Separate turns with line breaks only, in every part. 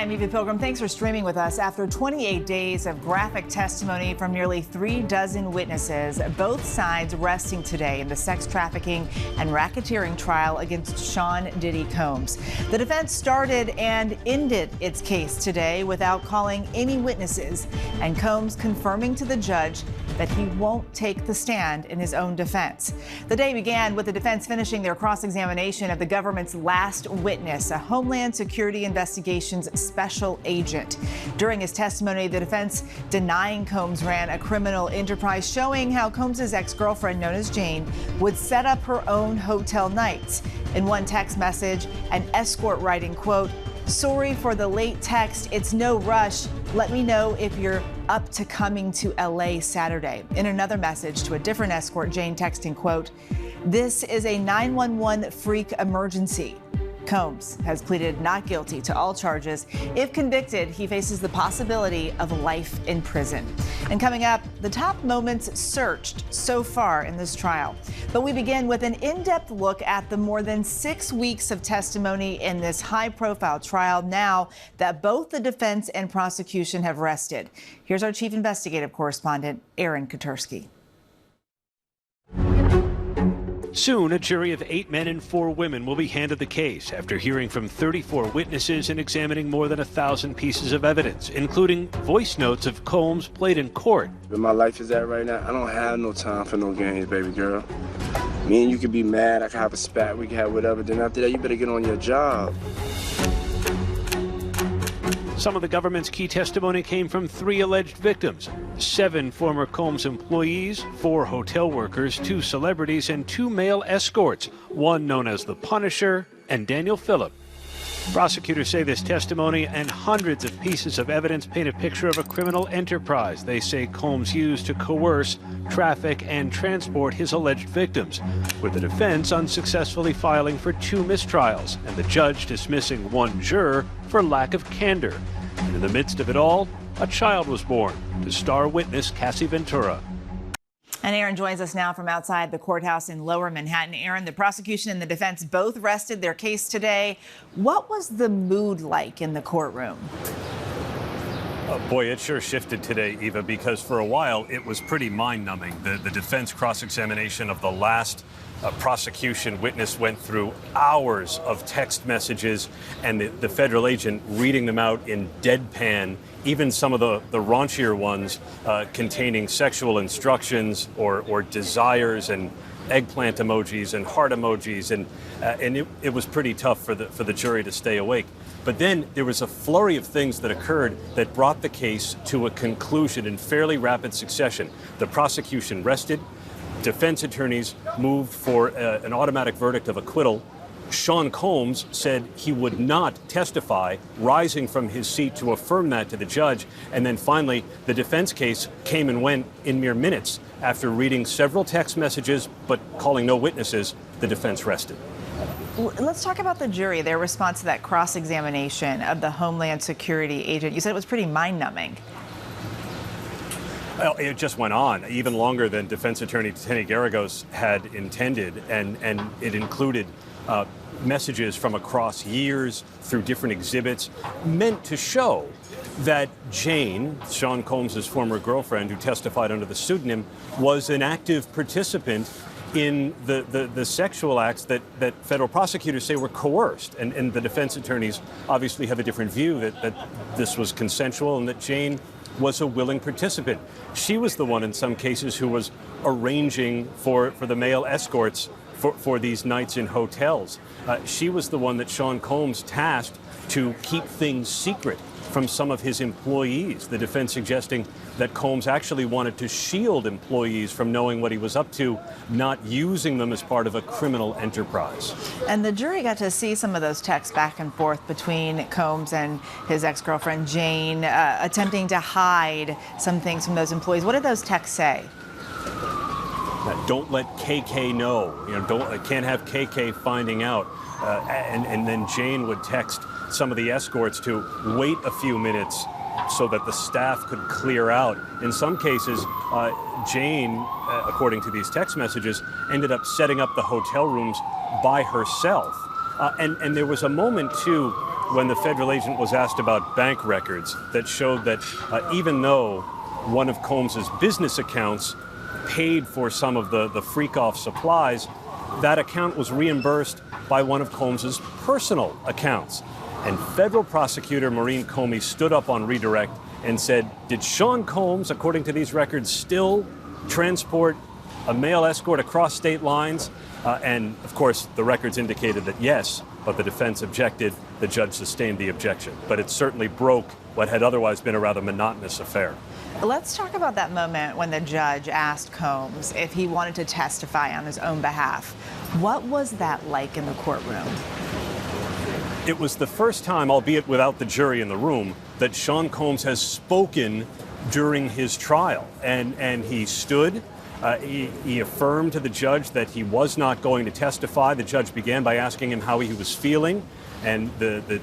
Hi, I'm Eva Pilgrim. Thanks for streaming with us. After 28 days of graphic testimony from nearly 36 witnesses, both sides resting today in the sex trafficking and racketeering trial against Sean Diddy Combs. The defense started and ended its case today without calling any witnesses, and Combs confirming to the judge that he won't take the stand in his own defense. The day began with the defense finishing their cross-examination of the government's last witness, a Homeland Security Investigations special agent. During his testimony, the defense denying Combs ran a criminal enterprise, showing how Combs' ex-girlfriend, known as Jane, would set up her own hotel nights. In one text message, an escort writing, quote, "Sorry for the late text. It's no rush. Let me know if you're up to coming to LA Saturday." In another message to a different escort, Jane texting, quote, "This is a 911 freak emergency." Combs has pleaded not guilty to all charges. If convicted, he faces the possibility of life in prison. And coming up, the top moments searched so far in this trial. But we begin with an in-depth look at the more than 6 weeks of testimony in this high-profile trial now that both the defense and prosecution have rested. Here's our chief investigative correspondent, Katersky.
Soon, a jury of 8 men and 4 women will be handed the case after hearing from 34 witnesses and examining more than 1,000 pieces of evidence, including voice notes of Combs played in court.
Where my life is at right now, I don't have no time for no games, baby girl. Me and you could be mad, I could have a spat, we could have whatever, then after that, you better get on your job.
Some of the government's key testimony came from 3 alleged victims, 7 former Combs employees, 4 hotel workers, 2 celebrities, and 2 male escorts, one known as the Punisher and Daniel Phillip. Prosecutors say this testimony and hundreds of pieces of evidence paint a picture of a criminal enterprise they say Combs used to coerce, traffic, and transport his alleged victims, with the defense unsuccessfully filing for 2 mistrials and the judge dismissing 1 juror for lack of candor. And in the midst of it all, a child was born to star witness Cassie Ventura.
And Aaron joins us now from outside the courthouse in Lower Manhattan. Aaron, the prosecution and the defense both rested their case today. What was the mood like in the courtroom?
Boy, it sure shifted today, Eva, because for a while it was pretty mind-numbing. The defense cross-examination of the last prosecution witness went through hours of text messages, and the federal agent reading them out in deadpan, even some of the raunchier ones containing sexual instructions or desires and eggplant emojis and heart emojis, and it was pretty tough for the jury to stay awake. But then there was a flurry of things that occurred that brought the case to a conclusion in fairly rapid succession. The prosecution rested. Defense attorneys moved for an automatic verdict of acquittal. Sean Combs said he would not testify, rising from his seat to affirm that to the judge. And then finally, the defense case came and went in mere minutes. After reading several text messages but calling no witnesses, the defense rested.
Let's talk about the jury, their response to that cross-examination of the Homeland Security agent. You said it was pretty mind-numbing.
Well, it just went on even longer than defense attorney Tenney Garagos had intended, and it included messages from across years through different exhibits meant to show that Jane, Sean Combs' former girlfriend who testified under the pseudonym, was an active participant in the sexual acts that federal prosecutors say were coerced. And the defense attorneys obviously have a different view that this was consensual and that Jane was a willing participant. She was the one in some cases who was arranging for the male escorts for these nights in hotels. She was the one that Sean Combs tasked to keep things secret from some of his employees, the defense suggesting that Combs actually wanted to shield employees from knowing what he was up to, not using them as part of a criminal enterprise.
And the jury got to see some of those texts back and forth between Combs and his ex-girlfriend Jane, attempting to hide some things from those employees. What did those texts say?
Don't let KK know. Can't have KK finding out. And then Jane would text some of the escorts to wait a few minutes so that the staff could clear out. In some cases, Jane, according to these text messages, ended up setting up the hotel rooms by herself. And there was a moment, too, when the federal agent was asked about bank records that showed that even though one of Combs's business accounts paid for some of the freak-off supplies, that account was reimbursed by one of Combs's personal accounts. And federal prosecutor Maureen Comey stood up on redirect and said, did Sean Combs, according to these records, still transport a male escort across state lines? And, of course, the records indicated that yes, but the defense objected. The judge sustained the objection. But it certainly broke what had otherwise been a rather monotonous affair.
Let's talk about that moment when the judge asked Combs if he wanted to testify on his own behalf. What was that like in the courtroom?
It was the first time, albeit without the jury in the room, that Sean Combs has spoken during his trial. And he stood. He affirmed to the judge that he was not going to testify. The judge began by asking him how he was feeling. And the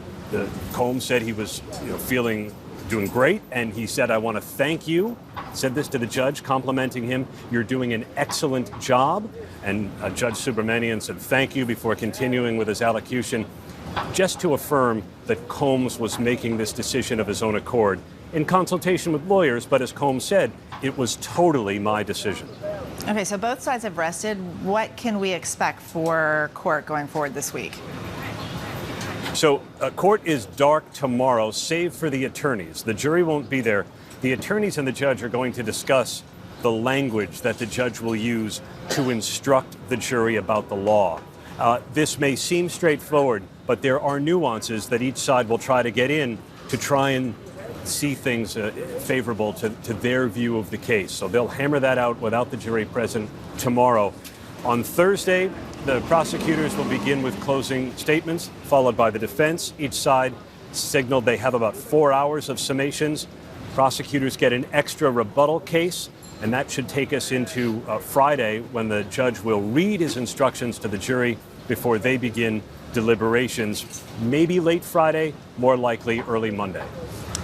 Combs said he was doing great, and he said, I want to thank you. Said this to the judge, complimenting him. You're doing an excellent job. And Judge Subramanian said thank you before continuing with his allocution, just to affirm that Combs was making this decision of his own accord in consultation with lawyers, but as Combs said, it was totally my decision.
Okay, so both sides have rested. What can we expect for court going forward this week?
So court is dark tomorrow, save for the attorneys. The jury won't be there. The attorneys and the judge are going to discuss the language that the judge will use to instruct the jury about the law. This may seem straightforward, but there are nuances that each side will try to get in to try and see things favorable to their view of the case. So they'll hammer that out without the jury present tomorrow. On Thursday, the prosecutors will begin with closing statements, followed by the defense. Each side signaled they have about 4 hours of summations. Prosecutors get an extra rebuttal case, and that should take us into Friday, when the judge will read his instructions to the jury before they begin deliberations. Maybe late Friday, more likely early Monday.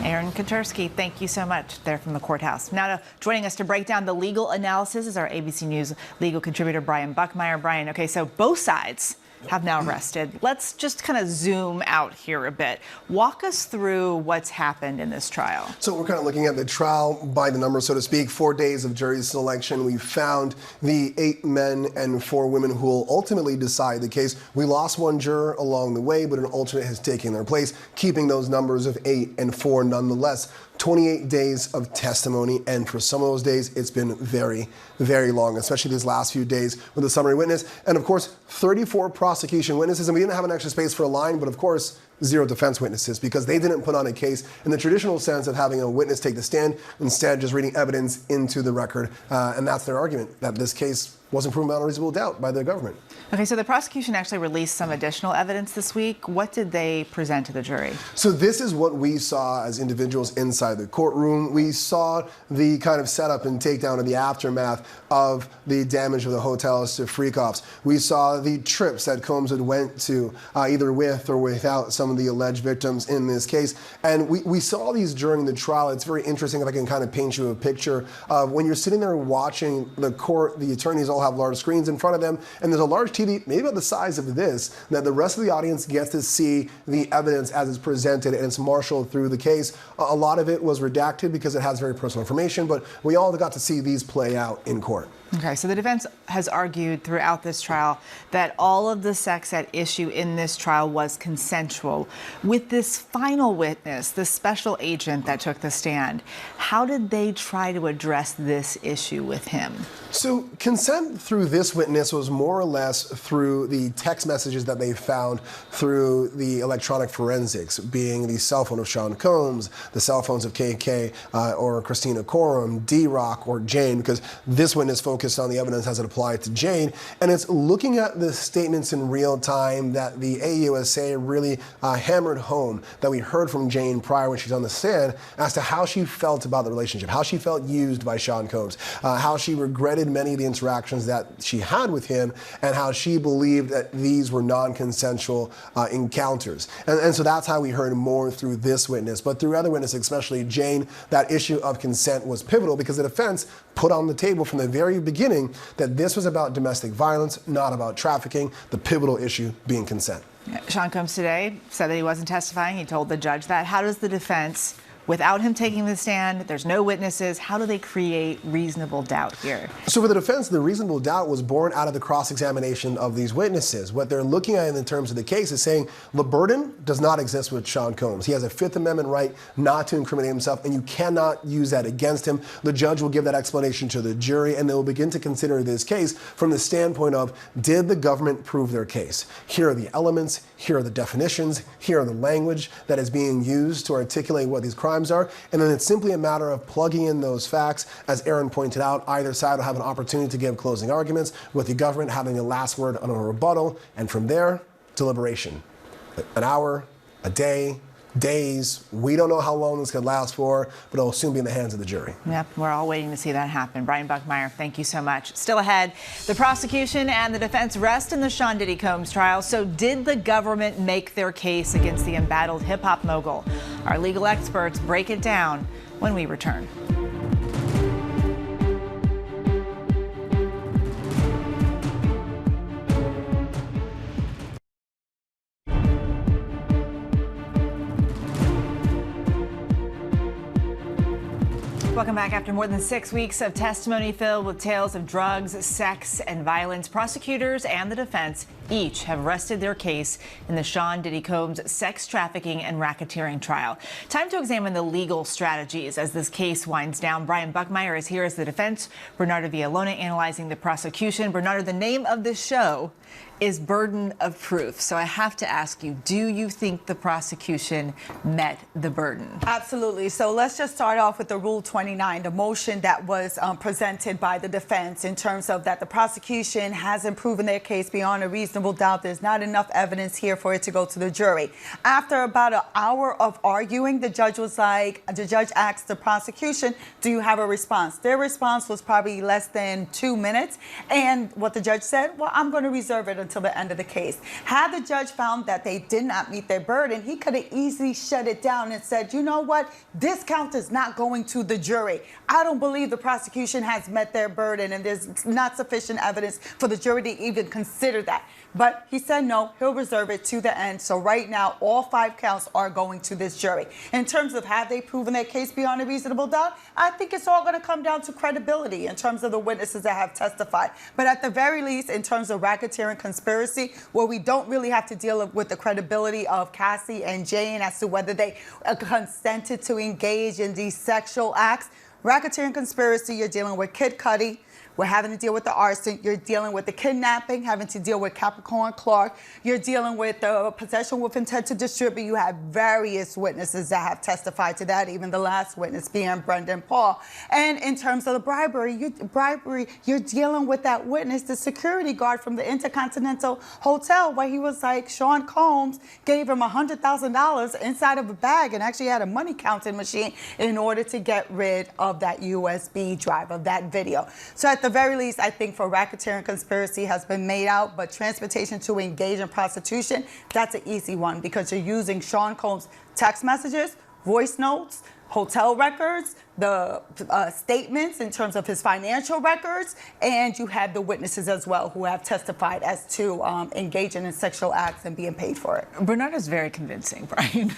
Aaron Katersky, thank you so much there from the courthouse. Now, joining us to break down the legal analysis is our ABC News legal contributor, Brian Buckmeyer. Brian, okay, so both sides have now rested. Let's just kind of zoom out here a bit. Walk us through what's happened in this trial.
So we're kind of looking at the trial by the numbers, so to speak. 4 days of jury selection. We found the 8 men and 4 women who will ultimately decide the case. We lost one juror along the way, but an alternate has taken their place, keeping those numbers of 8 and 4 nonetheless. 28 days of testimony, and for some of those days, it's been very, very long, especially these last few days with the summary witness. And of course, 34 prosecution witnesses, and we didn't have an extra space for a line, but of course, 0 defense witnesses, because they didn't put on a case in the traditional sense of having a witness take the stand, instead just reading evidence into the record. And that's their argument, that this case wasn't proven beyond a reasonable doubt by the government.
Okay, so the prosecution actually released some additional evidence this week. What did they present to the jury?
So this is what we saw as individuals inside the courtroom. We saw the kind of setup and takedown of the aftermath of the damage of the hotels to freak-offs. We saw the trips that Combs had went to, either with or without some of the alleged victims in this case. And we saw these during the trial. It's very interesting if I can kind of paint you a picture of when you're sitting there watching the court, the attorneys all have large screens in front of them, and there's a large TV, maybe about the size of this, that the rest of the audience gets to see the evidence as it's presented and it's marshaled through the case. A lot of it was redacted because it has very personal information, but we all got to see these play out in court.
Okay, so the defense has argued throughout this trial that all of the sex at issue in this trial was consensual. With this final witness, the special agent that took the stand, how did they try to address this issue with him?
So consent through this witness was more or less through the text messages that they found through the electronic forensics, being the cell phone of Sean Combs, the cell phones of KK or Christina Coram, D-Rock or Jane, because this witness focused on the evidence as it applied to Jane, and it's looking at the statements in real time that the AUSA really hammered home that we heard from Jane prior when she's on the stand as to how she felt about the relationship, how she felt used by Sean Combs, how she regretted many of the interactions that she had with him, and how she believed that these were non-consensual encounters. And so that's how we heard more through this witness. But through other witnesses, especially Jane, that issue of consent was pivotal because the defense put on the table from the very beginning that this was about domestic violence, not about trafficking, the pivotal issue being consent.
Sean Combs today said that he wasn't testifying. He told the judge that. How does the defense, without him taking the stand, there's no witnesses, how do they create reasonable doubt here?
So for the defense, the reasonable doubt was born out of the cross-examination of these witnesses. What they're looking at in terms of the case is saying the burden does not exist with Sean Combs. He has a Fifth Amendment right not to incriminate himself, and you cannot use that against him. The judge will give that explanation to the jury, and they will begin to consider this case from the standpoint of, did the government prove their case? Here are the elements, here are the definitions, here are the language that is being used to articulate what these crimes are, and then it's simply a matter of plugging in those facts. As Aaron pointed out, either side will have an opportunity to give closing arguments, with the government having the last word on a rebuttal, and from there, deliberation. An hour, a day, days, we don't know how long this could last for, but it'll soon be in the hands of the jury.
Yep, we're all waiting to see that happen. Brian Buckmeyer, thank you so much. Still ahead, the prosecution and the defense rest in the Sean Diddy Combs trial. So did the government make their case against the embattled hip-hop mogul? Our legal experts break it down when we return. Welcome back. After more than 6 weeks of testimony filled with tales of drugs, sex, and violence, prosecutors and the defense each have rested their case in the Sean Diddy Combs sex trafficking and racketeering trial. Time to examine the legal strategies as this case winds down. Brian Buckmeyer is here as the defense. Bernardo Villalona analyzing the prosecution. Bernardo, the name of this show is Burden of Proof. So I have to ask you, do you think the prosecution met the burden?
Absolutely. So let's just start off with the Rule 29, the motion that was presented by the defense in terms of that the prosecution hasn't proven their case beyond a reasonable doubt. There's not enough evidence here for it to go to the jury. After about an hour of arguing, the judge asked the prosecution, do you have a response? Their response was probably less than 2 minutes. And what the judge said, well, I'm going to reserve it until the end of the case. Had the judge found that they did not meet their burden, he could have easily shut it down and said, you know what, this count is not going to the jury. I don't believe the prosecution has met their burden and there's not sufficient evidence for the jury to even consider that. But he said no, he'll reserve it to the end. So right now, all 5 counts are going to this jury. In terms of have they proven their case beyond a reasonable doubt, I think it's all going to come down to credibility in terms of the witnesses that have testified. But at the very least, in terms of racketeering conspiracy, where we don't really have to deal with the credibility of Cassie and Jane as to whether they consented to engage in these sexual acts. Racketeering conspiracy, you're dealing with Kid Cudi. We're having to deal with the arson. You're dealing with the kidnapping, having to deal with Capricorn Clark. You're dealing with the possession with intent to distribute. You have various witnesses that have testified to that, even the last witness being Brendan Paul. And in terms of the bribery, you're dealing with that witness, the security guard from the Intercontinental Hotel, where he was like, Sean Combs gave him $100,000 inside of a bag and actually had a money counting machine in order to get rid of that USB drive of that video. So at the very least, I think for racketeering conspiracy has been made out, but transportation to engage in prostitution, that's an easy one because you're using Sean Combs' text messages, voice notes, hotel records, the statements in terms of his financial records, and you have the witnesses as well who have testified as to engaging in sexual acts and being paid for it.
Bernardo's very convincing, Brian.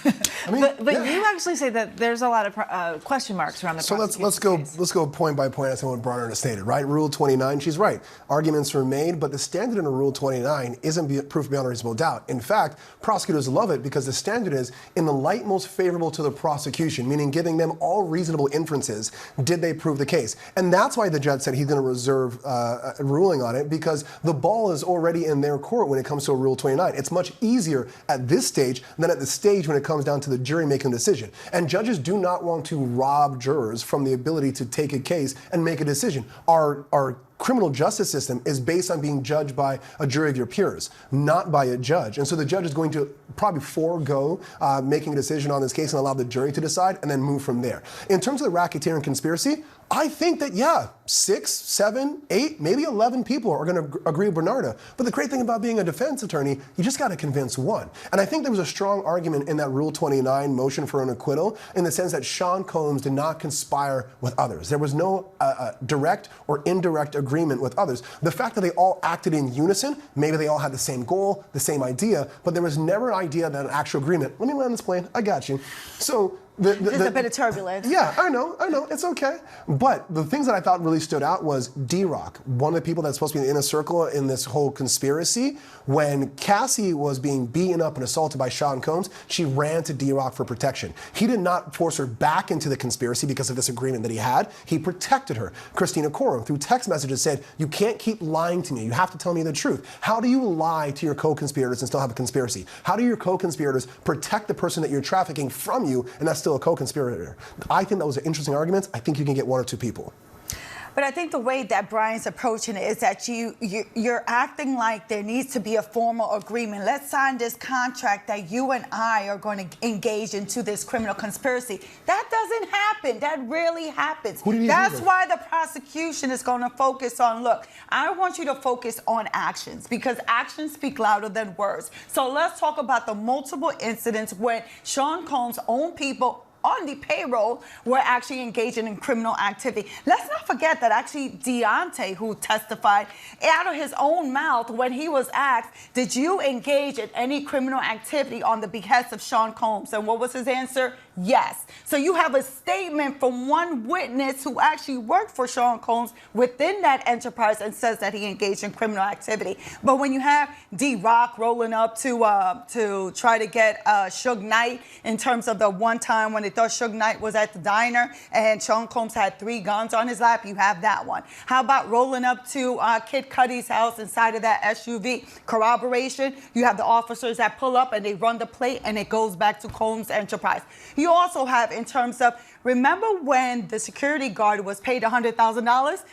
I mean,
but you actually say that there's a lot of question marks around the
prosecution's case. Let's go point by point as what Bernardo stated, right? Rule 29, she's right. Arguments were made, but the standard in a Rule 29 isn't proof beyond a reasonable doubt. In fact, prosecutors love it because the standard is in the light most favorable to the prosecution, meaning giving them all reasonable inferences, did they prove the case? And that's why the judge said he's going to reserve a ruling on it, because the ball is already in their court when it comes to a Rule 29. It's much easier at this stage than at the stage when it comes down to the jury making a decision. And judges do not want to rob jurors from the ability to take a case and make a decision. Our criminal justice system is based on being judged by a jury of your peers, not by a judge. And so the judge is going to probably forego making a decision on this case and allow the jury to decide and then move from there. In terms of the racketeering conspiracy, I think that, yeah, 6, 7, 8, maybe 11 people are going to agree with Bernardo. But the great thing about being a defense attorney, you just got to convince one. And I think there was a strong argument in that Rule 29 motion for an acquittal in the sense that Sean Combs did not conspire with others. There was no direct or indirect agreement with others. The fact that they all acted in unison, maybe they all had the same goal, the same idea, but there was never an idea that an actual agreement. Let me land this plane. I got you. So
there's a bit of turbulence.
Yeah, I know, it's okay. But the things that I thought really stood out was D-Rock, one of the people that's supposed to be in the inner circle in this whole conspiracy. When Cassie was being beaten up and assaulted by Sean Combs, she ran to D-Rock for protection. He did not force her back into the conspiracy because of this agreement that he had. He protected her. Christina Corum, through text messages, said, you can't keep lying to me. You have to tell me the truth. How do you lie to your co-conspirators and still have a conspiracy? How do your co-conspirators protect the person that you're trafficking from you and that's still a co-conspirator? I think that was an interesting argument. I think you can get 1 or 2 people.
But I think the way that Brian's approaching it is that you're acting like there needs to be a formal agreement. Let's sign this contract that you and I are going to engage into this criminal conspiracy. That doesn't happen. That rarely happens. That's why the prosecution is going to focus on, look, I want you to focus on actions because actions speak louder than words. So let's talk about the multiple incidents when Sean Combs' own people on the payroll were actually engaging in criminal activity. Let's not forget that actually Deontay, who testified out of his own mouth when he was asked, did you engage in any criminal activity on the behest of Sean Combs? And what was his answer? Yes. So you have a statement from one witness who actually worked for Sean Combs within that enterprise and says that he engaged in criminal activity. But when you have D-Rock rolling up to try to get Suge Knight in terms of the one time when they thought Suge Knight was at the diner and Sean Combs had 3 guns on his lap, you have that one. How about rolling up to Kid Cudi's house inside of that SUV? Corroboration, you have the officers that pull up and they run the plate and it goes back to Combs' enterprise. You also have in terms of, remember when the security guard was paid $100,000?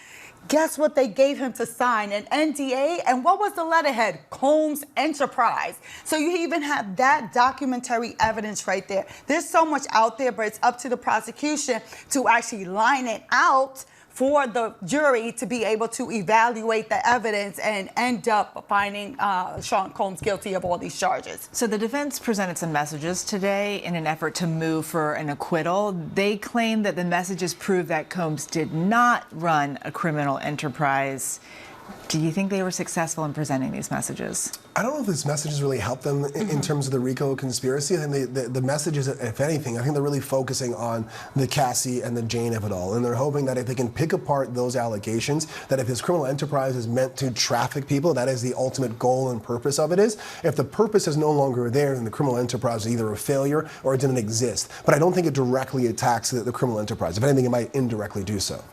Guess what they gave him to sign? An NDA? And what was the letterhead? Combs Enterprise. So you even have that documentary evidence right there. There's so much out there, but it's up to the prosecution to actually line it out for the jury to be able to evaluate the evidence and end up finding Sean Combs guilty of all these charges.
So the defense presented some messages today in an effort to move for an acquittal. They claim that the messages prove that Combs did not run a criminal enterprise. Do you think they were successful in presenting these messages?
I don't know if these messages really help them in terms of the RICO conspiracy. I think the messages, if anything, I think they're really focusing on the Cassie and the Jane of it all. And they're hoping that if they can pick apart those allegations, that if this criminal enterprise is meant to traffic people, that is the ultimate goal and purpose of it is. If the purpose is no longer there, then the criminal enterprise is either a failure or it didn't exist. But I don't think it directly attacks the criminal enterprise. If anything, it might indirectly do so.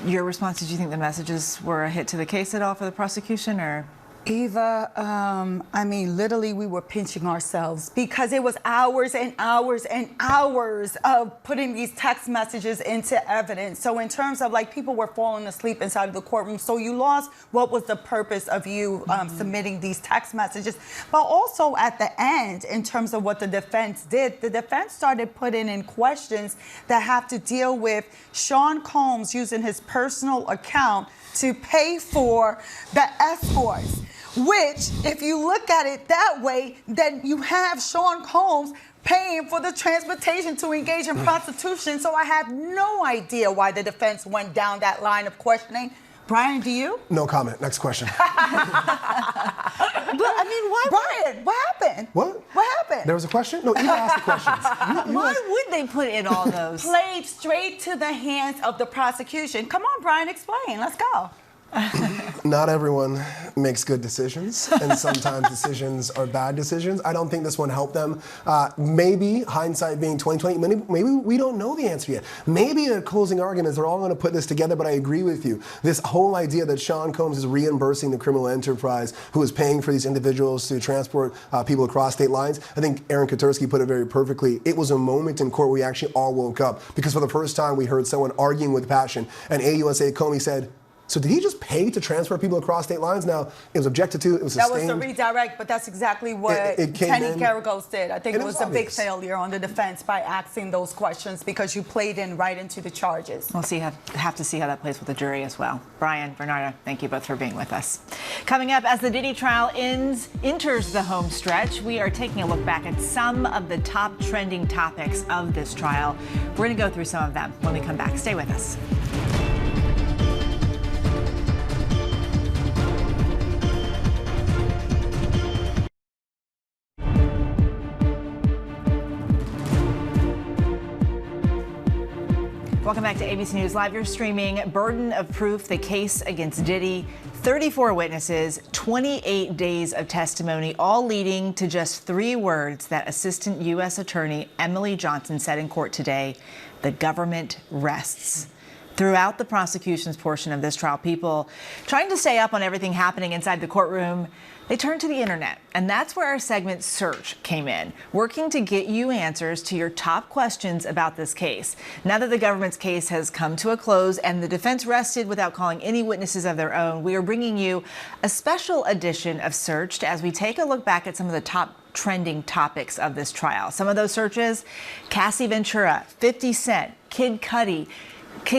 Your response, did you think the messages were a hit to the case at all for the prosecution, or?
Eva, I mean, literally we were pinching ourselves because it was hours and hours and hours of putting these text messages into evidence. So in terms of like people were falling asleep inside of the courtroom, so you lost what was the purpose of you submitting these text messages. But also at the end, in terms of what the defense did, the defense started putting in questions that have to deal with Sean Combs using his personal account to pay for the escorts. Which, if you look at it that way, then you have Sean Combs paying for the transportation to engage in prostitution. So I have no idea why the defense went down that line of questioning. Brian, do you?
No comment. Next question.
But I mean, why? Brian, what happened?
What?
What happened?
There was a question? No, you asked the questions.
Why would they put in all those?
Played straight to the hands of the prosecution. Come on, Brian, explain. Let's go.
Not everyone makes good decisions, and sometimes decisions are bad decisions. I don't think this one helped them. Maybe, hindsight being 2020, maybe we don't know the answer yet. Maybe in closing arguments, they're all going to put this together, but I agree with you. This whole idea that Sean Combs is reimbursing the criminal enterprise who is paying for these individuals to transport people across state lines, I think Aaron Katersky put it very perfectly. It was a moment in court where we actually all woke up, because for the first time we heard someone arguing with passion, and AUSA Comey said, So did he just pay to transfer people across state lines? Now, it was objected to, it was sustained.
That was the redirect, but that's exactly what Kenny Garagos did. I think it was a big failure on the defense by asking those questions because you played in right into the charges.
We'll see. Have to see how that plays with the jury as well. Brian, Bernardo, thank you both for being with us. Coming up, as the Diddy trial enters the home stretch, we are taking a look back at some of the top trending topics of this trial. We're going to go through some of them when we come back. Stay with us. Welcome back to ABC News Live. You're streaming Burden of Proof, the case against Diddy. 34 witnesses, 28 days of testimony, all leading to just 3 words that Assistant U.S. Attorney Emily Johnson said in court today: the government rests. Throughout the prosecution's portion of this trial, people trying to stay up on everything happening inside the courtroom, they turned to the internet, and that's where our segment Search came in, working to get you answers to your top questions about this case. Now that the government's case has come to a close and the defense rested without calling any witnesses of their own, we are bringing you a special edition of Searched as we take a look back at some of the top trending topics of this trial. Some of those searches: Cassie Ventura, 50 Cent, Kid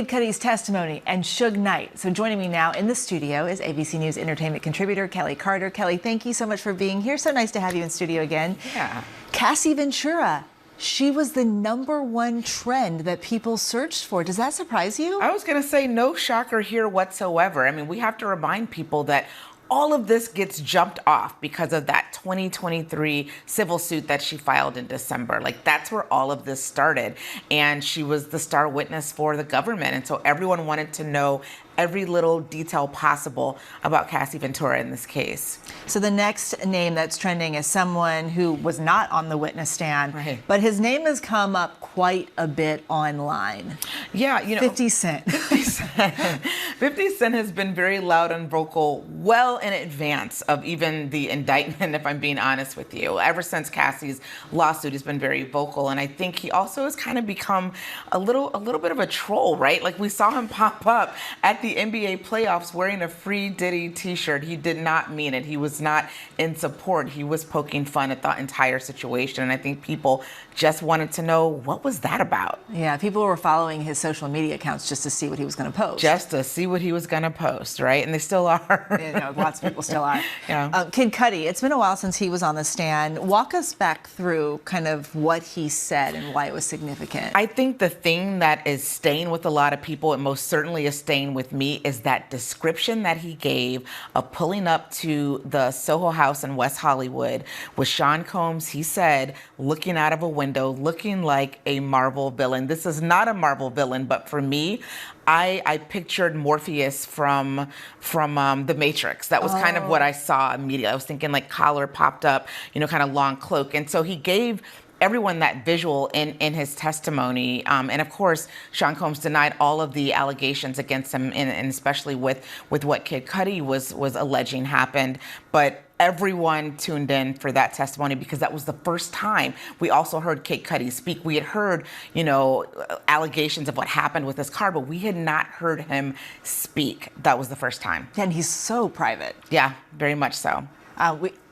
Cudi's testimony, and Suge Knight. So joining me now in the studio is ABC News entertainment contributor Kelly Carter. Kelly, thank you so much for being here. So nice to have you in studio again.
Yeah.
Cassie Ventura, she was the #1 trend that people searched for. Does that surprise you?
I was going to say no shocker here whatsoever. I mean, we have to remind people that all of this gets jumped off because of that 2023 civil suit that she filed in December. Like, that's where all of this started. And she was the star witness for the government. And so everyone wanted to know every little detail possible about Cassie Ventura in this case.
So the next name that's trending is someone who was not on the witness stand,
right,
but his name has come up quite a bit online.
Yeah, you know,
50 Cent.
50 Cent has been very loud and vocal well in advance of even the indictment, if I'm being honest with you. Ever since Cassie's lawsuit, he's been very vocal, and I think he also has kind of become a little bit of a troll, right? Like, we saw him pop up at the NBA playoffs wearing a Free Diddy t-shirt. He did not mean it. He was not in support. He was poking fun at the entire situation, and I think people just wanted to know, what was that about?
Yeah, people were following his social media accounts just to see what he was going to post.
Just to see what he was going to post, right? And they still are.
You know, lots of people still are.
Yeah.
Kid Cudi, it's been a while since he was on the stand. Walk us back through kind of what he said and why it was significant.
I think the thing that is staying with a lot of people, and most certainly is staying with me, is that description that he gave of pulling up to the Soho House in West Hollywood with Sean Combs. He said, looking out of a window, looking like a Marvel villain. This is not a Marvel villain, but for me, I pictured Morpheus from The Matrix. That was kind of what I saw immediately. I was thinking like collar popped up, you know, kind of long cloak. And so he gave everyone that visual in his testimony. And of course, Sean Combs denied all of the allegations against him, and especially with what Kid Cudi was alleging happened. But everyone tuned in for that testimony because that was the first time we also heard Kid Cudi speak. We had heard, you know, allegations of what happened with his car, but we had not heard him speak. That was the first time.
And he's so private.
Yeah, very much so.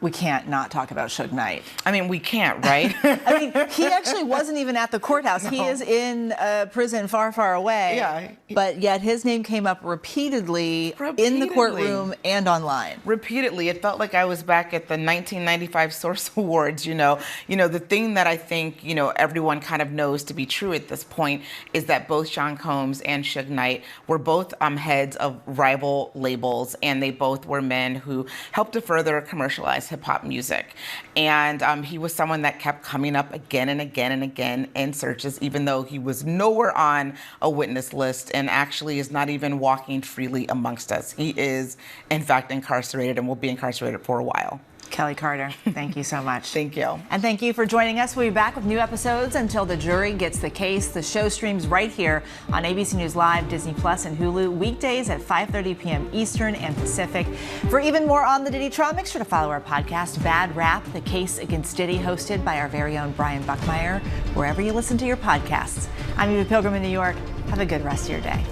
We can't not talk about Suge Knight.
I mean, we can't, right?
I mean, he actually wasn't even at the courthouse. No. He is in a prison far, far away.
Yeah.
But yet his name came up repeatedly in the courtroom and online.
Repeatedly. It felt like I was back at the 1995 Source Awards, you know. You know, the thing that I think, you know, everyone kind of knows to be true at this point is that both Sean Combs and Suge Knight were both heads of rival labels, and they both were men who helped to further commercialize hip-hop music. And he was someone that kept coming up again and again and again in searches, even though he was nowhere on a witness list and actually is not even walking freely amongst us. He is, in fact, incarcerated and will be incarcerated for a while.
Kelly Carter, thank you so much.
Thank you.
And thank you for joining us. We'll be back with new episodes until the jury gets the case. The show streams right here on ABC News Live, Disney Plus, and Hulu, weekdays at 5:30 p.m. Eastern and Pacific. For even more on the Diddy trial, make sure to follow our podcast, Bad Rap, the case against Diddy, hosted by our very own Brian Buckmeyer, wherever you listen to your podcasts. I'm Eva Pilgrim in New York. Have a good rest of your day.